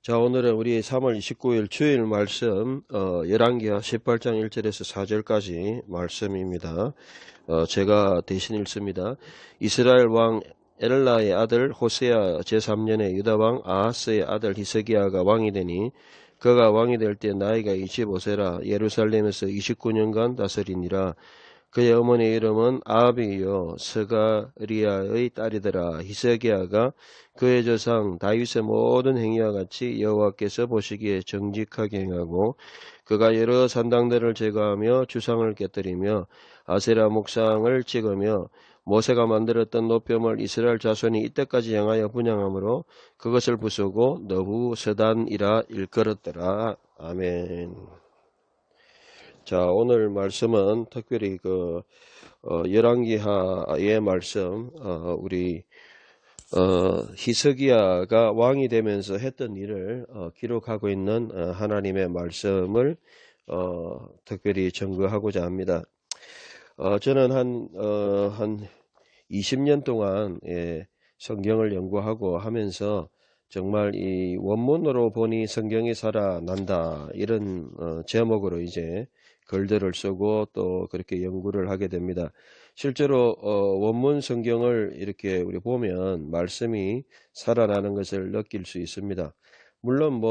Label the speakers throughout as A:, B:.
A: 자, 오늘은 우리 3월 29일 주일 말씀, 열왕기하 18장 1절에서 4절까지 말씀입니다. 제가 대신 읽습니다. 이스라엘 왕 엘라의 아들 호세아 제3년에 유다 왕 아하스의 아들 히스기야가 왕이 되니 그가 왕이 될 때 나이가 25세라 예루살렘에서 29년간 다스리니라. 그의 어머니의 이름은 아비요 스가리아의 딸이더라. 히스기야가 그의 조상 다윗의 모든 행위와 같이 여호와께서 보시기에 정직하게 행하고 그가 여러 산당들을 제거하며 주상을 깨뜨리며 아세라 목상을 찍으며 모세가 만들었던 노뱀을 이스라엘 자손이 이때까지 향하여 분향함으로 그것을 부수고 너후서단이라 일컬었더라. 아멘. 자, 오늘 말씀은 특별히 열왕기하의 말씀, 우리 히스기야가 왕이 되면서 했던 일을 기록하고 있는 하나님의 말씀을 특별히 증거하고자 합니다. 저는 한 20년 동안 성경을 연구하고 하면서 정말 이 원문으로 보니 성경이 살아난다 이런 제목으로 이제 글들을 쓰고 또 그렇게 연구를 하게 됩니다. 실제로 원문 성경을 이렇게 우리 보면 말씀이 살아나는 것을 느낄 수 있습니다. 물론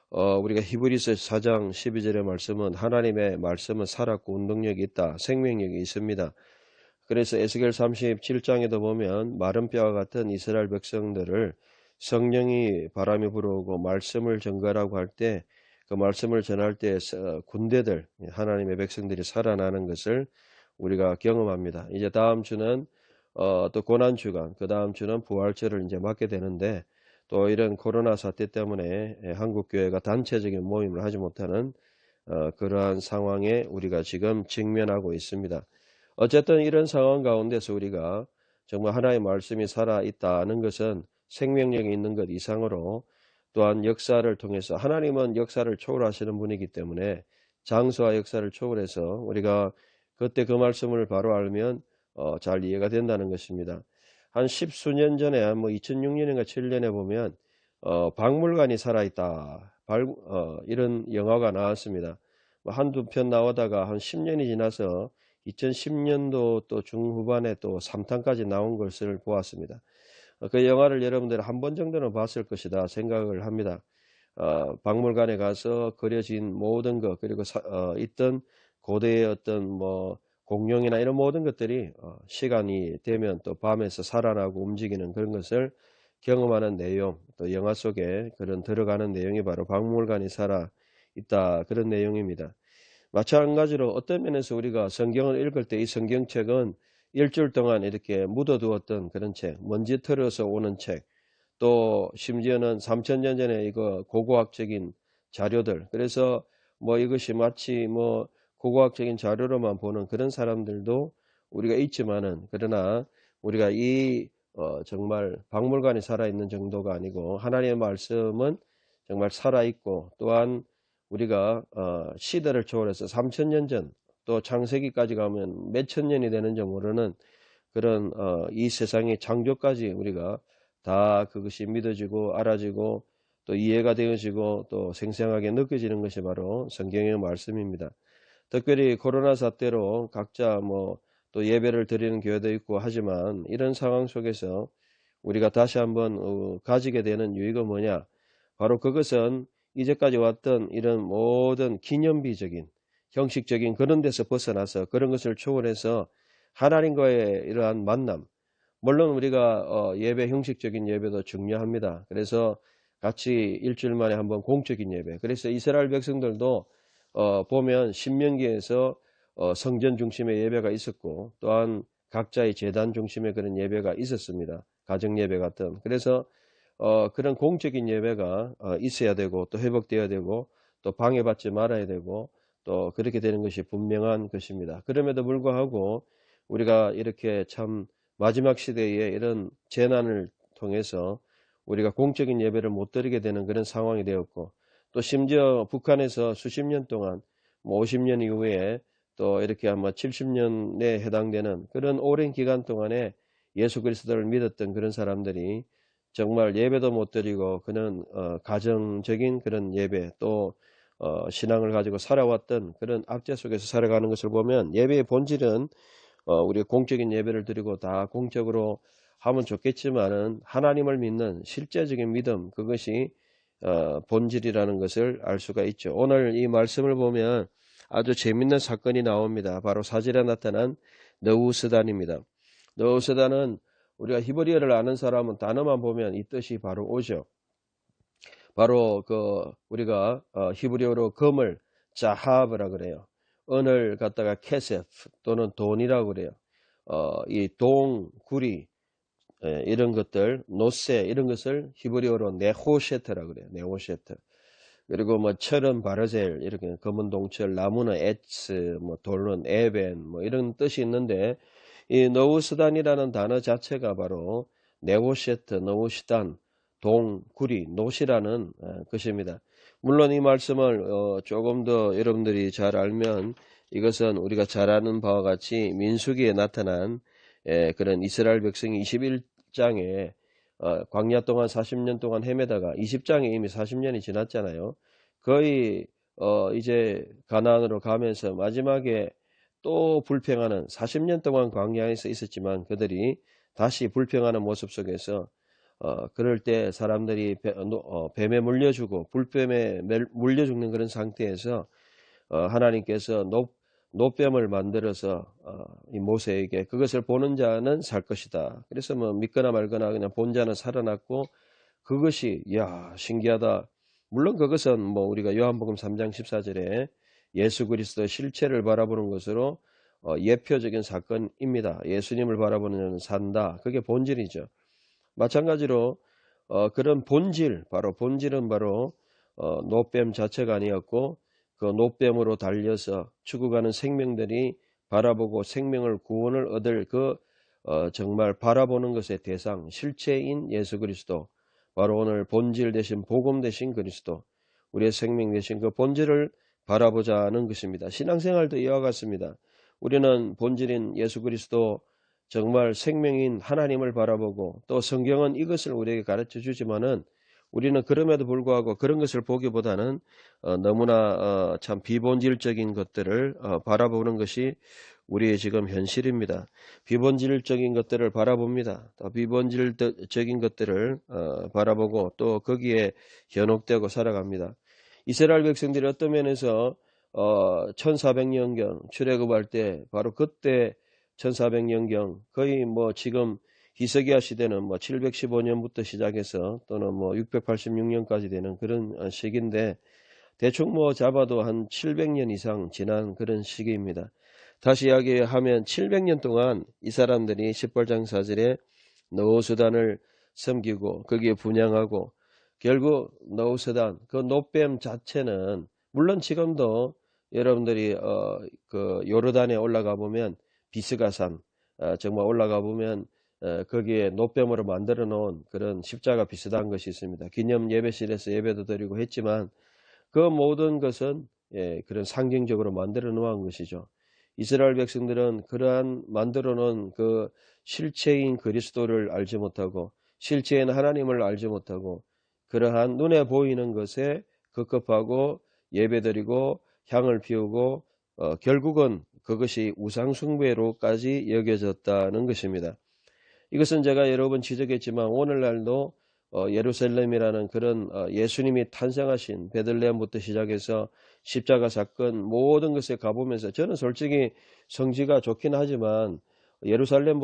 A: 우리가 히브리서 4장 12절의 말씀은 하나님의 말씀은 살았고 운동력이 있다, 생명력이 있습니다. 그래서 에스겔 37장에도 보면 마른 뼈와 같은 이스라엘 백성들을 성령이 바람이 불어오고 말씀을 전가라고 할 때 그 말씀을 전할 때 군대들 하나님의 백성들이 살아나는 것을 우리가 경험합니다. 이제 다음 주는 또 고난주간, 그 다음 주는 부활절을 이제 맞게 되는데 또 이런 코로나 사태 때문에 한국교회가 단체적인 모임을 하지 못하는 그러한 상황에 우리가 지금 직면하고 있습니다. 어쨌든 이런 상황 가운데서 우리가 정말 하나님의 말씀이 살아있다는 것은 생명력이 있는 것 이상으로 또한 역사를 통해서 하나님은 역사를 초월하시는 분이기 때문에 장소와 역사를 초월해서 우리가 그때 그 말씀을 바로 알면 잘 이해가 된다는 것입니다. 한 십수년 전에 2006년인가 7년에 보면 박물관이 살아있다 이런 영화가 나왔습니다. 한두 편 나오다가 한 10년이 지나서 2010년도 또 중후반에 또 3탄까지 나온 것을 보았습니다. 그 영화를 여러분들 한 번 정도는 봤을 것이다 생각을 합니다. 박물관에 가서 그려진 모든 것 그리고 있던 고대의 어떤 공룡이나 이런 모든 것들이 시간이 되면 또 밤에서 살아나고 움직이는 그런 것을 경험하는 내용, 또 영화 속에 그런 들어가는 내용이 바로 박물관이 살아 있다 그런 내용입니다. 마찬가지로 어떤 면에서 우리가 성경을 읽을 때 이 성경책은 일주일 동안 이렇게 묻어두었던 그런 책, 먼지 털어서 오는 책, 또 심지어는 3000년 전에 이거 고고학적인 자료들, 그래서 이것이 마치 고고학적인 자료로만 보는 그런 사람들도 우리가 있지만은, 그러나 우리가 정말 박물관이 살아있는 정도가 아니고 하나님의 말씀은 정말 살아있고, 또한 우리가 시대를 초월해서 3000년 전 또 창세기까지 가면 몇천 년이 되는지 모르는 그런 이 세상의 창조까지 우리가 다 그것이 믿어지고 알아지고 또 이해가 되어지고 또 생생하게 느껴지는 것이 바로 성경의 말씀입니다. 특별히 코로나 사태로 각자 또 예배를 드리는 교회도 있고 하지만 이런 상황 속에서 우리가 다시 한번 가지게 되는 유익은 뭐냐? 바로 그것은 이제까지 왔던 이런 모든 기념비적인 형식적인 그런 데서 벗어나서 그런 것을 초월해서 하나님과의 이러한 만남, 물론 우리가 예배 형식적인 예배도 중요합니다. 그래서 같이 일주일 만에 한번 공적인 예배, 그래서 이스라엘 백성들도 보면 신명기에서 성전 중심의 예배가 있었고 또한 각자의 제단 중심의 그런 예배가 있었습니다. 가정 예배 같은. 그래서 그런 공적인 예배가 있어야 되고 또 회복되어야 되고 또 방해받지 말아야 되고 또 그렇게 되는 것이 분명한 것입니다. 그럼에도 불구하고 우리가 이렇게 참 마지막 시대에 이런 재난을 통해서 우리가 공적인 예배를 못 드리게 되는 그런 상황이 되었고, 또 심지어 북한에서 수십 년 동안 50년 이후에 또 이렇게 아마 70년에 해당되는 그런 오랜 기간 동안에 예수 그리스도를 믿었던 그런 사람들이 정말 예배도 못 드리고 그는 가정적인 그런 예배 또 신앙을 가지고 살아왔던 그런 압제 속에서 살아가는 것을 보면 예배의 본질은 우리가 공적인 예배를 드리고 다 공적으로 하면 좋겠지만은 하나님을 믿는 실제적인 믿음 그것이 본질이라는 것을 알 수가 있죠. 오늘 이 말씀을 보면 아주 재밌는 사건이 나옵니다. 바로 사절에 나타난 느우스단입니다. 느우스단은 우리가 히브리어를 아는 사람은 단어만 보면 이 뜻이 바로 오죠. 바로 우리가 히브리어로 금을 자하브라 그래요. 은을 갖다가 케세프 또는 돈이라고 그래요. 이 동, 구리 이런 것들, 노세 이런 것을 히브리어로 네호셰트라 그래요. 네호셰트. 그리고 뭐 철은 바르젤 이렇게 검은 동철, 나무는 에츠, 뭐 돌은 에벤 뭐 이런 뜻이 있는데 이 너우스단이라는 단어 자체가 바로 네오셰트, 너우시단, 동, 구리, 노시라는 것입니다. 물론 이 말씀을 조금 더 여러분들이 잘 알면 이것은 우리가 잘 아는 바와 같이 민수기에 나타난 그런 이스라엘 백성이 21장에 광야 동안 40년 동안 헤매다가 20장에 이미 40년이 지났잖아요. 거의 이제 가나안으로 가면서 마지막에 또 불평하는 40년 동안 광야에서 있었지만 그들이 다시 불평하는 모습 속에서 그럴 때 사람들이 뱀에 물려주고 불뱀에 물려 죽는 그런 상태에서 하나님께서 노뱀을 만들어서 이 모세에게 그것을 보는 자는 살 것이다. 그래서 뭐 믿거나 말거나 그냥 본 자는 살아났고 그것이 야 신기하다. 물론 그것은 뭐 우리가 요한복음 3장 14절에 예수 그리스도의 실체를 바라보는 것으로 예표적인 사건입니다. 예수님을 바라보는 자는 산다. 그게 본질이죠. 마찬가지로 그런 본질은 바로 노뱀 자체가 아니었고 그 노뱀으로 달려서 죽어가는 생명들이 바라보고 생명을 구원을 얻을 정말 바라보는 것의 대상 실체인 예수 그리스도 바로 오늘 본질 대신 복음 대신 그리스도 우리의 생명 대신 그 본질을 바라보자는 것입니다. 신앙생활도 이와 같습니다. 우리는 본질인 예수 그리스도 정말 생명인 하나님을 바라보고 또 성경은 이것을 우리에게 가르쳐 주지만은 우리는 그럼에도 불구하고 그런 것을 보기보다는 너무나 참 비본질적인 것들을 바라보는 것이 우리의 지금 현실입니다. 비본질적인 것들을 바라봅니다. 또 비본질적인 것들을 바라보고 또 거기에 현혹되고 살아갑니다. 이스라엘 백성들이 어떤 면에서 1400년경 출애굽할 때 바로 그때 1400년경 거의 뭐 지금 히스기야 시대는 뭐 715년부터 시작해서 또는 뭐 686년까지 되는 그런 시기인데 대충 뭐 잡아도 한 700년 이상 지난 그런 시기입니다. 다시 이야기하면 700년 동안 이 사람들이 십벌장사절에 너우스단을 섬기고 거기에 분양하고 결국 너우스단 그 노뱀 자체는 물론 지금도 여러분들이 그 요르단에 올라가 보면 비스가산 정말 올라가 보면 거기에 노뱀으로 만들어 놓은 그런 십자가 비슷한 것이 있습니다. 기념 예배실에서 예배도 드리고 했지만 그 모든 것은 그런 상징적으로 만들어 놓은 것이죠. 이스라엘 백성들은 그러한 만들어 놓은 그 실체인 그리스도를 알지 못하고 실체인 하나님을 알지 못하고 그러한 눈에 보이는 것에 급급하고 예배드리고 향을 피우고 결국은 그것이 우상숭배로까지 여겨졌다는 것입니다. 이것은 제가 여러 번 지적했지만 오늘날도 예루살렘이라는 그런 예수님이 탄생하신 베들레헴부터 시작해서 십자가 사건 모든 것에 가보면서 저는 솔직히 성지가 좋긴 하지만 예루살렘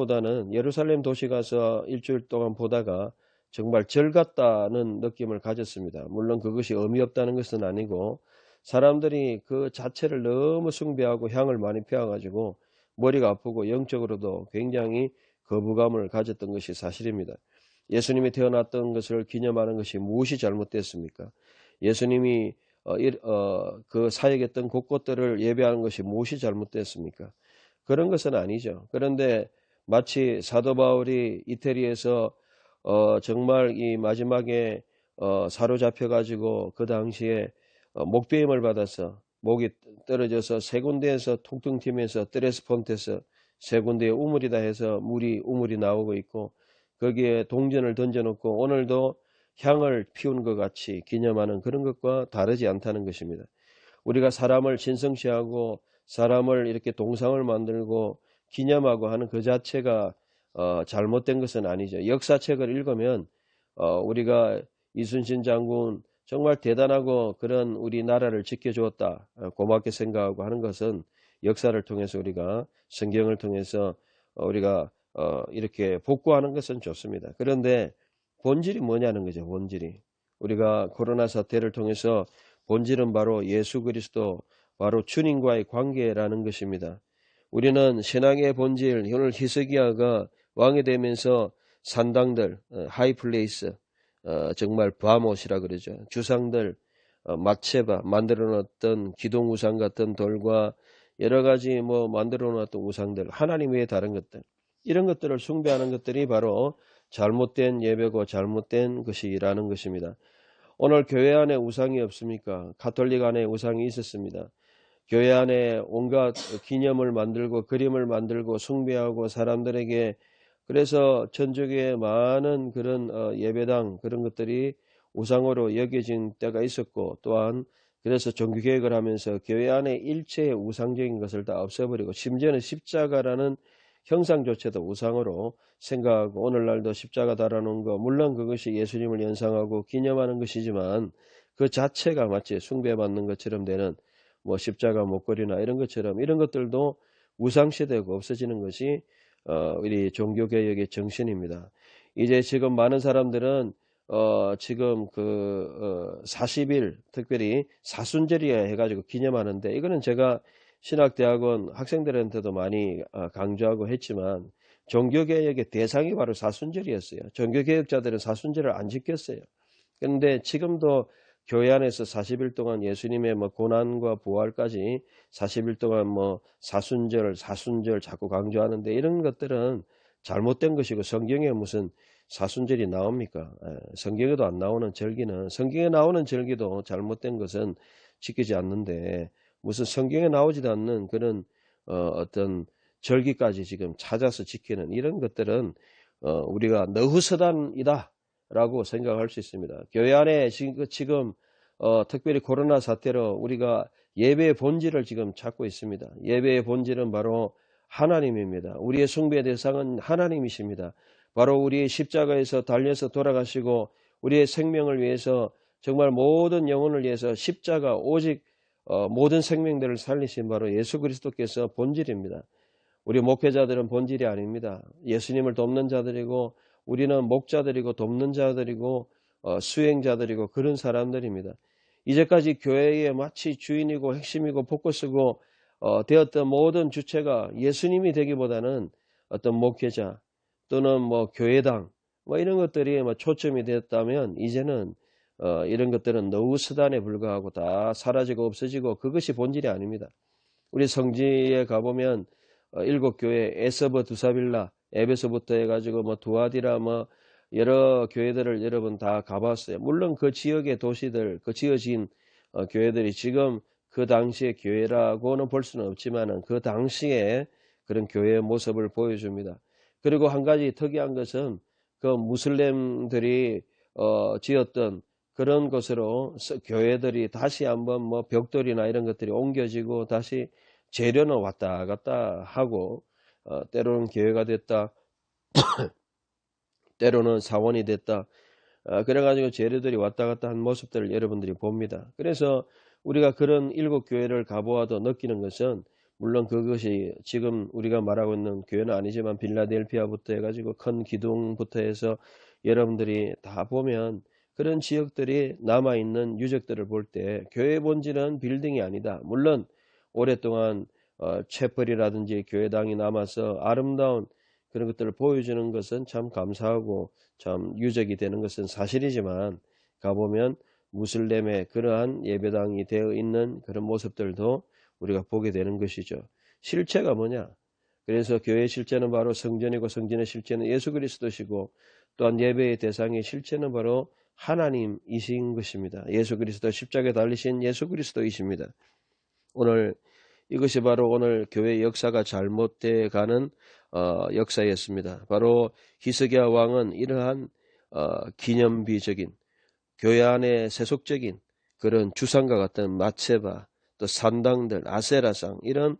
A: 도시 가서 일주일 동안 보다가 정말 절 같다는 느낌을 가졌습니다. 물론 그것이 의미 없다는 것은 아니고 사람들이 그 자체를 너무 숭배하고 향을 많이 피워가지고 머리가 아프고 영적으로도 굉장히 거부감을 가졌던 것이 사실입니다. 예수님이 태어났던 것을 기념하는 것이 무엇이 잘못됐습니까? 예수님이 그 사역했던 곳곳들을 예배하는 것이 무엇이 잘못됐습니까? 그런 것은 아니죠. 그런데 마치 사도 바울이 이태리에서 정말 이 마지막에 사로잡혀 가지고 그 당시에 목배임을 받아서 목이 떨어져서 세 군데에서 퉁퉁 튀면서 뜨레스폰테서 세 군데에 우물이다 해서 우물이 나오고 있고 거기에 동전을 던져놓고 오늘도 향을 피운 것 같이 기념하는 그런 것과 다르지 않다는 것입니다. 우리가 사람을 신성시하고 사람을 이렇게 동상을 만들고 기념하고 하는 그 자체가 잘못된 것은 아니죠. 역사책을 읽으면 우리가 이순신 장군 정말 대단하고 그런 우리나라를 지켜주었다 고맙게 생각하고 하는 것은 역사를 통해서 우리가 성경을 통해서 우리가 이렇게 복구하는 것은 좋습니다. 그런데 본질이 뭐냐는 거죠. 본질이 우리가 코로나 사태를 통해서 본질은 바로 예수 그리스도 바로 주님과의 관계라는 것입니다. 우리는 신앙의 본질 오늘 히스기야가 왕이 되면서 산당들 하이플레이스 정말 바못이라 그러죠. 주상들 막체바 만들어 놨던 기동우상 같은 돌과 여러가지 뭐 만들어 놨던 우상들 하나님 외에 다른 것들 이런 것들을 숭배하는 것들이 바로 잘못된 예배고 잘못된 것이라는 것입니다. 오늘 교회 안에 우상이 없습니까? 가톨릭 안에 우상이 있었습니다. 교회 안에 온갖 기념을 만들고 그림을 만들고 숭배하고 사람들에게 그래서 전적에 많은 그런 예배당 그런 것들이 우상으로 여겨진 때가 있었고 또한 그래서 종교개혁을 하면서 교회 안에 일체의 우상적인 것을 다 없애버리고 심지어는 십자가라는 형상조차도 우상으로 생각하고 오늘날도 십자가 달아놓은 거 물론 그것이 예수님을 연상하고 기념하는 것이지만 그 자체가 마치 숭배받는 것처럼 되는 뭐 십자가 목걸이나 이런 것처럼 이런 것들도 우상시되고 없어지는 것이 우리 종교개혁의 정신입니다. 이제 지금 많은 사람들은 지금 40일 특별히 사순절이야 해가지고 기념하는데 이거는 제가 신학대학원 학생들한테도 많이 강조하고 했지만 종교개혁의 대상이 바로 사순절이었어요. 종교개혁자들은 사순절을 안 지켰어요. 그런데 지금도 교회 안에서 40일 동안 예수님의 뭐 고난과 부활까지 40일 동안 뭐 사순절 자꾸 강조하는데 이런 것들은 잘못된 것이고 성경에 무슨 사순절이 나옵니까? 성경에도 안 나오는 절기는 성경에 나오는 절기도 잘못된 것은 지키지 않는데 무슨 성경에 나오지도 않는 그런 어떤 절기까지 지금 찾아서 지키는 이런 것들은 우리가 너후서단이다 라고 생각할 수 있습니다. 교회 안에 지금 특별히 코로나 사태로 우리가 예배의 본질을 지금 찾고 있습니다. 예배의 본질은 바로 하나님입니다. 우리의 숭배의 대상은 하나님이십니다. 바로 우리의 십자가에서 달려서 돌아가시고 우리의 생명을 위해서 정말 모든 영혼을 위해서 십자가 오직 모든 생명들을 살리신 바로 예수 그리스도께서 본질입니다. 우리 목회자들은 본질이 아닙니다. 예수님을 돕는 자들이고 우리는 목자들이고 돕는 자들이고 수행자들이고 그런 사람들입니다. 이제까지 교회의 마치 주인이고 핵심이고 포커스고 되었던 모든 주체가 예수님이 되기보다는 어떤 목회자 또는 뭐 교회당 뭐 이런 것들이 뭐 초점이 되었다면 이제는 이런 것들은 노후 수단에 불과하고 다 사라지고 없어지고 그것이 본질이 아닙니다. 우리 성지에 가보면 일곱 교회 에서버 두사빌라 에베소부터 해가지고 뭐 두아디라 뭐 여러 교회들을 여러분 다 가봤어요. 물론 그 지역의 도시들 그 지어진 교회들이 지금 그 당시의 교회라고는 볼 수는 없지만은 그 당시에 그런 교회의 모습을 보여줍니다. 그리고 한 가지 특이한 것은 그 무슬림들이 지었던 그런 것으로 교회들이 다시 한번 뭐 벽돌이나 이런 것들이 옮겨지고 다시 재료는 왔다 갔다 하고 때로는 교회가 됐다 때로는 사원이 됐다 그래가지고 재료들이 왔다 갔다 한 모습들을 여러분들이 봅니다. 그래서 우리가 그런 일곱 교회를 가보아도 느끼는 것은 물론 그것이 지금 우리가 말하고 있는 교회는 아니지만 빌라델피아부터 해가지고 큰 기둥부터 해서 여러분들이 다 보면 그런 지역들이 남아있는 유적들을 볼 때 교회 본질은 빌딩이 아니다. 물론 오랫동안 채플이라든지 교회당이 남아서 아름다운 그런 것들을 보여주는 것은 참 감사하고 참 유적이 되는 것은 사실이지만 가보면 무슬림의 그러한 예배당이 되어 있는 그런 모습들도 우리가 보게 되는 것이죠. 실체가 뭐냐? 그래서 교회의 실체는 바로 성전이고 성전의 실체는 예수 그리스도시고 또한 예배의 대상의 실체는 바로 하나님이신 것입니다. 예수 그리스도 십자가에 달리신 예수 그리스도이십니다. 오늘 이것이 바로 오늘 교회 역사가 잘못돼 가는 역사였습니다. 바로 히스기야 왕은 이러한 기념비적인 교회 안에 세속적인 그런 주상과 같은 mat세바, 또 산당들, 아세라상 이런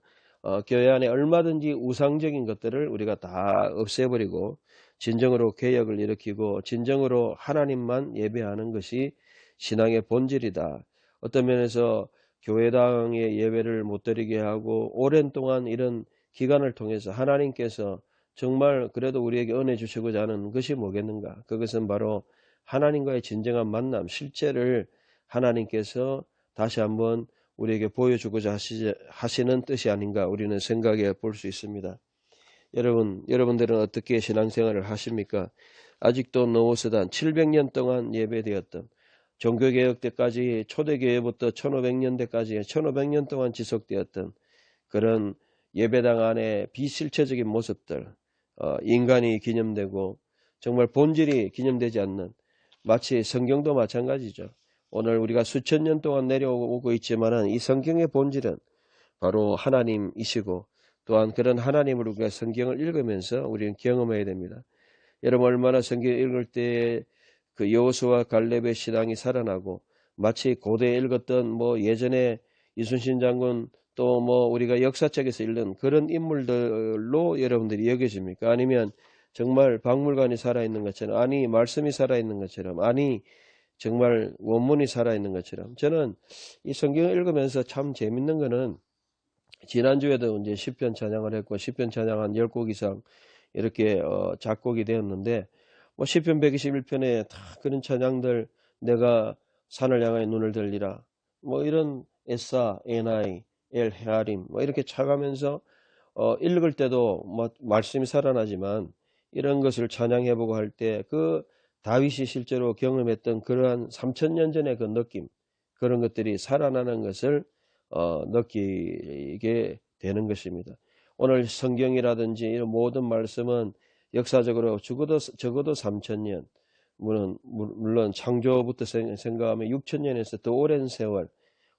A: 교회 안에 얼마든지 우상적인 것들을 우리가 다 없애버리고 진정으로 개혁을 일으키고 진정으로 하나님만 예배하는 것이 신앙의 본질이다. 어떤 면에서 교회당의 예배를 못 드리게 하고 오랜 동안 이런 기간을 통해서 하나님께서 정말 그래도 우리에게 은혜 주시고자 하는 것이 뭐겠는가? 그것은 바로 하나님과의 진정한 만남, 실제를 하나님께서 다시 한번 우리에게 보여주고자 하시는 뜻이 아닌가 우리는 생각해 볼 수 있습니다. 여러분들은 어떻게 신앙생활을 하십니까? 아직도 노후스단 700년 동안 예배되었던 종교개혁 때까지 초대교회부터 1500년대까지 1500년 동안 지속되었던 그런 예배당 안에 비실체적인 모습들, 인간이 기념되고 정말 본질이 기념되지 않는, 마치 성경도 마찬가지죠. 오늘 우리가 수천 년 동안 내려오고 있지만 이 성경의 본질은 바로 하나님이시고 또한 그런 하나님을 우리가 성경을 읽으면서 우리는 경험해야 됩니다. 여러분 얼마나 성경을 읽을 때 그 여호수아 갈렙의 신앙이 살아나고 마치 고대에 읽었던 뭐 예전에 이순신 장군 또 뭐 우리가 역사책에서 읽는 그런 인물들로 여러분들이 여겨집니까? 아니면 정말 박물관이 살아있는 것처럼, 아니 말씀이 살아있는 것처럼, 아니 정말 원문이 살아있는 것처럼. 저는 이 성경을 읽으면서 참 재밌는 거는 지난주에도 이제 시편 찬양을 했고 시편 찬양 한 10곡 이상 이렇게 작곡이 되었는데 뭐 시편 121편에 다 그런 찬양들, 내가 산을 향하여 눈을 들리라 뭐 이런 에사, 에나이, 엘 헤아림 뭐 이렇게 차가면서 읽을 때도 뭐 말씀이 살아나지만 이런 것을 찬양해보고 할 때 그 다윗이 실제로 경험했던 그러한 3000년 전의 그 느낌, 그런 것들이 살아나는 것을 느끼게 되는 것입니다. 오늘 성경이라든지 이런 모든 말씀은 역사적으로 적어도 3000년, 물론 창조부터 생각하면 6000년에서 더 오랜 세월,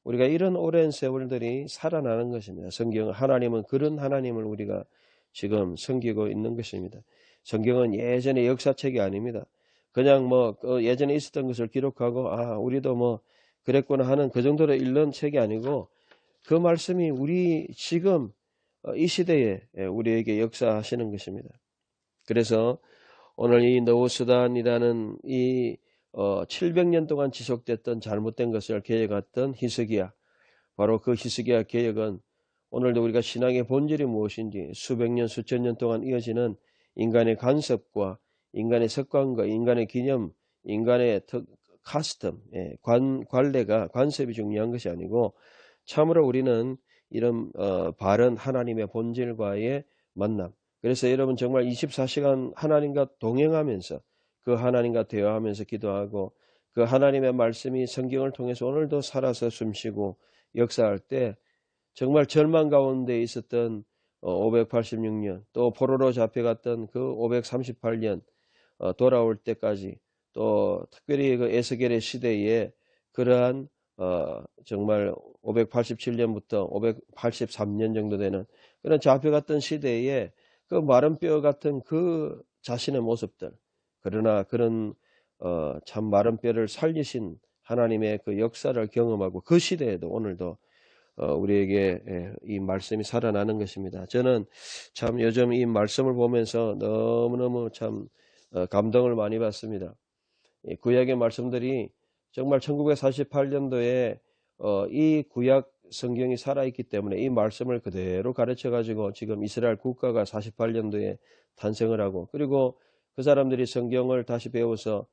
A: 우리가 이런 오랜 세월들이 살아나는 것입니다. 성경, 하나님은 그런 하나님을 우리가 지금 섬기고 있는 것입니다. 성경은 예전의 역사책이 아닙니다. 그냥 뭐 예전에 있었던 것을 기록하고 우리도 뭐 그랬구나 하는 그 정도로 읽는 책이 아니고 그 말씀이 우리 지금 이 시대에 우리에게 역사하시는 것입니다. 그래서 오늘 이 노후수단이라는 이 700년 동안 지속됐던 잘못된 것을 개혁했던 히스기야, 바로 그 히스기야 개혁은 오늘도 우리가 신앙의 본질이 무엇인지 수백 년 수천 년 동안 이어지는 인간의 간섭과 인간의 습관과 인간의 기념, 인간의 카스텀, 관례가 관습이 중요한 것이 아니고 참으로 우리는 이런 바른 하나님의 본질과의 만남, 그래서 여러분 정말 24시간 하나님과 동행하면서 그 하나님과 대화하면서 기도하고 그 하나님의 말씀이 성경을 통해서 오늘도 살아서 숨쉬고 역사할 때 정말 절망 가운데 있었던 586년 또 포로로 잡혀갔던 그 538년 돌아올 때까지, 또 특별히 그 에스겔의 시대에 그러한 정말 587년부터 583년 정도 되는 그런 잡혀갔던 시대에 그 마른 뼈 같은 그 자신의 모습들, 그러나 그런 참 마른 뼈를 살리신 하나님의 그 역사를 경험하고 그 시대에도 오늘도 우리에게 이 말씀이 살아나는 것입니다. 저는 참 요즘 이 말씀을 보면서 너무너무 참 감동을 많이 받습니다. 구약의 말씀들이 정말 1948년도에 이 구약 성경이 살아있기 때문에 이 말씀을 그대로 가르쳐 가지고 지금 이스라엘 국가가 48년도에 탄생을 하고, 그리고 그 사람들이 성경을 다시 배워서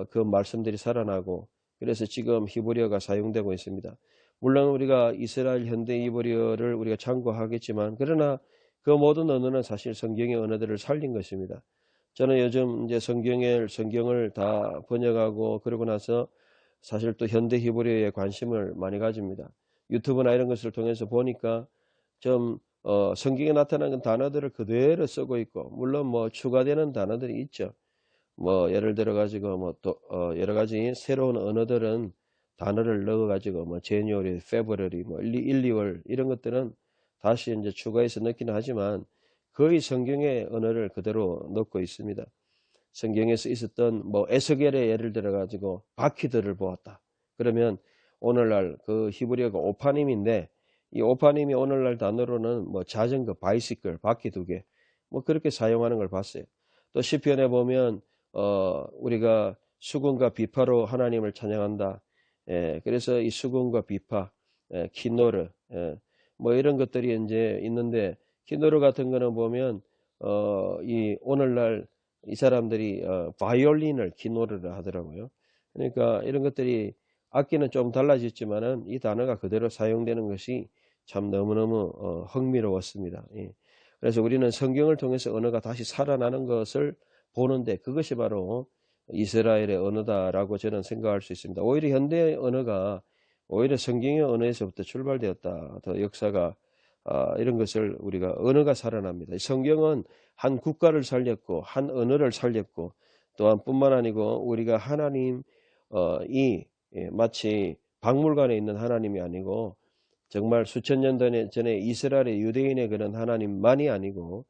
A: 그 말씀들이 살아나고, 그래서 지금 히브리어가 사용되고 있습니다. 물론 우리가 이스라엘 현대 히브리어를 우리가 참고하겠지만 그러나 그 모든 언어는 사실 성경의 언어들을 살린 것입니다. 저는 요즘 이제 성경을 다 번역하고 그러고 나서 사실 또 현대 히브리어에 관심을 많이 가집니다. 유튜브나 이런 것을 통해서 보니까 좀 성경에 나타나는 단어들을 그대로 쓰고 있고, 물론 뭐 추가되는 단어들이 있죠. 뭐 예를 들어 가지고 뭐 또 여러 가지 새로운 언어들은 단어를 넣어가지고 뭐 제뉴얼리, 페브러리, 뭐 1, 2월 이런 것들은 다시 이제 추가해서 넣기는 하지만 거의 성경의 언어를 그대로 넣고 있습니다. 성경에서 있었던 뭐 에스겔의 예를 들어 가지고 바퀴들을 보았다. 그러면 오늘날 그 히브리어가 오파님인데 이 오파님이 오늘날 단어로는 뭐 자전거, 바이시클, 바퀴 2개 뭐 그렇게 사용하는 걸 봤어요. 또 시편에 보면 우리가 수금과 비파로 하나님을 찬양한다. 예, 그래서 이 수금과 비파, 키노르, 뭐 이런 것들이 이제 있는데 키노르 같은 거는 보면 이 오늘날 이 사람들이 바이올린을 키노르를 하더라고요. 그러니까 이런 것들이 악기는 좀 달라졌지만은 이 단어가 그대로 사용되는 것이 참 너무너무 흥미로웠습니다. 예. 그래서 우리는 성경을 통해서 언어가 다시 살아나는 것을 보는데 그것이 바로 이스라엘의 언어다라고 저는 생각할 수 있습니다. 오히려 현대의 언어가 오히려 성경의 언어에서부터 출발되었다. 더 역사가 이런 것을 우리가 언어가 살아납니다. 성경은 한 국가를 살렸고 한 언어를 살렸고 또한 뿐만 아니고 우리가 하나님 마치 박물관에 있는 하나님이 아니고 정말 수천 년 전에 이스라엘의 유대인의 그런 하나님만이 아니고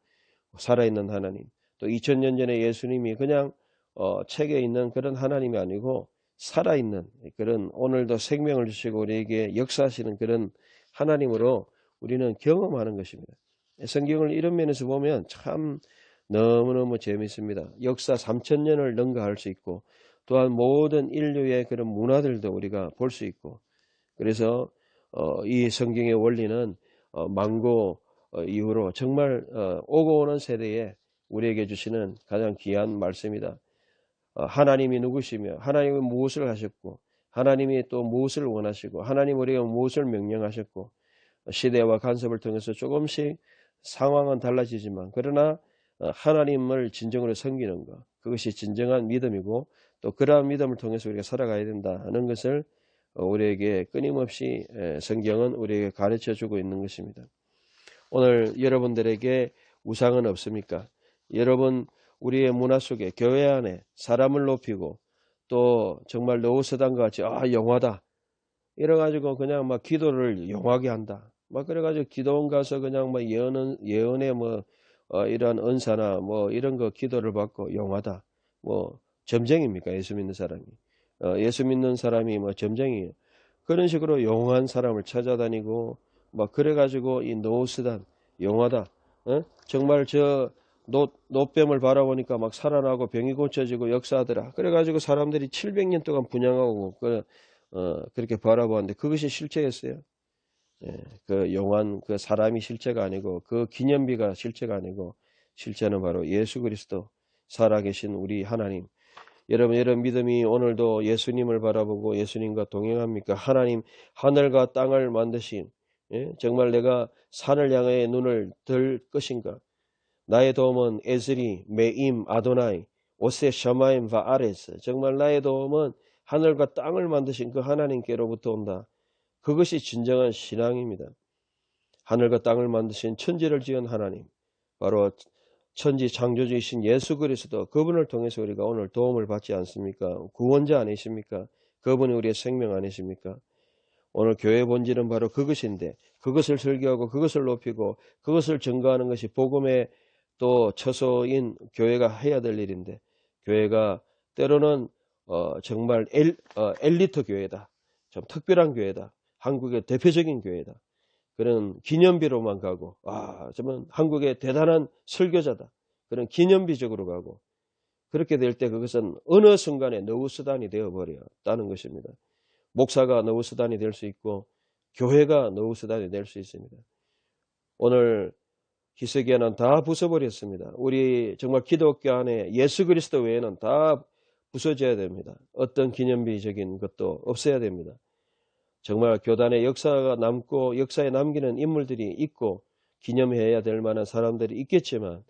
A: 살아있는 하나님 또 2000년 전에 예수님이 그냥 책에 있는 그런 하나님이 아니고 살아있는 그런 오늘도 생명을 주시고 우리에게 역사하시는 그런 하나님으로 우리는 경험하는 것입니다. 성경을 이런 면에서 보면 참 너무너무 재미있습니다. 역사 3000년을 능가할 수 있고 또한 모든 인류의 그런 문화들도 우리가 볼 수 있고 그래서 이 성경의 원리는 만고 이후로 정말 오고 오는 세대에 우리에게 주시는 가장 귀한 말씀이다. 하나님이 누구시며 하나님이 무엇을 하셨고 하나님이 또 무엇을 원하시고 하나님 우리가 무엇을 명령하셨고 시대와 간섭을 통해서 조금씩 상황은 달라지지만 그러나 하나님을 진정으로 섬기는 것 그것이 진정한 믿음이고 또 그러한 믿음을 통해서 우리가 살아가야 된다 하는 것을 우리에게 끊임없이 성경은 우리에게 가르쳐주고 있는 것입니다. 오늘 여러분들에게 우상은 없습니까? 여러분 우리의 문화 속에 교회 안에 사람을 높이고 또 정말 노후서당과 같이 영화다 이래가지고 그냥 막 기도를 영하게 한다. 막 그래가지고 기도원 가서 그냥 뭐 예언의 뭐 이러한 은사나 뭐 이런 거 기도를 받고 영하다. 뭐 점쟁입니까? 예수 믿는 사람이. 예수 믿는 사람이 뭐 점쟁이에요. 그런 식으로 영한 사람을 찾아다니고 막 그래가지고 이 노후수단 영하다. 정말 저 노뱀을 바라보니까 막 살아나고 병이 고쳐지고 역사하더라. 그래가지고 사람들이 700년 동안 분양하고 그렇게 바라보았는데 그것이 실체였어요. 예, 그 영원 그 사람이 실체가 아니고 그 기념비가 실체가 아니고 실체는 바로 예수 그리스도 살아계신 우리 하나님. 여러분 믿음이 오늘도 예수님을 바라보고 예수님과 동행합니까? 하나님 하늘과 땅을 만드신 정말 내가 산을 향해 눈을 들 것인가? 나의 도움은 에스리, 메임, 아도나이, 오세 샤마임 바아레스. 정말 나의 도움은 하늘과 땅을 만드신 그 하나님께로부터 온다. 그것이 진정한 신앙입니다. 하늘과 땅을 만드신 천지를 지은 하나님, 바로 천지 창조주이신 예수 그리스도 그분을 통해서 우리가 오늘 도움을 받지 않습니까? 구원자 아니십니까? 그분이 우리의 생명 아니십니까? 오늘 교회의 본질은 바로 그것인데 그것을 설교하고 그것을 높이고 그것을 증거하는 것이 복음의 또 처소인 교회가 해야 될 일인데 교회가 때로는 정말 엘리트 교회다. 좀 특별한 교회다. 한국의 대표적인 교회다. 그런 기념비로만 가고 정말 한국의 대단한 설교자다. 그런 기념비적으로 가고 그렇게 될 때 그것은 어느 순간에 노후수단이 되어버렸다는 것입니다. 목사가 노후수단이 될 수 있고 교회가 노후수단이 될 수 있습니다. 오늘 히스기야는 다 부숴버렸습니다. 우리 정말 기독교 안에 예수 그리스도 외에는 다 부서져야 됩니다. 어떤 기념비적인 것도 없어야 됩니다. 정말 교단의 역사가 남고 역사에 남기는 인물들이 있고 기념해야 될 만한 사람들이 있겠지만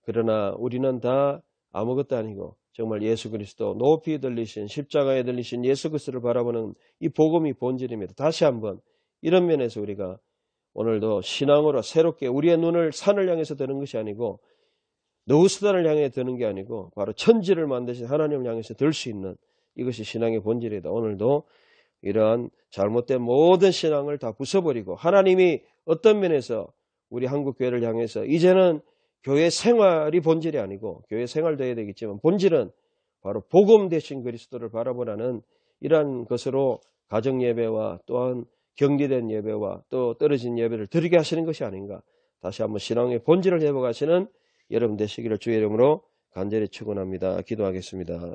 A: 그러나 우리는 다 아무것도 아니고 정말 예수 그리스도 높이 들리신 십자가에 들리신 예수 그리스도를 바라보는 이 복음이 본질입니다. 다시 한번 이런 면에서 우리가 오늘도 신앙으로 새롭게 우리의 눈을 산을 향해서 드는 것이 아니고 노후수단을 향해 드는 게 아니고 바로 천지를 만드신 하나님을 향해서 들 수 있는 이것이 신앙의 본질이다. 오늘도 이러한 잘못된 모든 신앙을 다 부숴버리고 하나님이 어떤 면에서 우리 한국교회를 향해서 이제는 교회 생활이 본질이 아니고 교회 생활도 해야 되겠지만 본질은 바로 복음 대신 그리스도를 바라보라는 이러한 것으로 가정예배와 또한 경계된 예배와 또 떨어진 예배를 드리게 하시는 것이 아닌가. 다시 한번 신앙의 본질을 회복하시는 여러분 되시기를 주의 이름으로 간절히 축원합니다. 기도하겠습니다.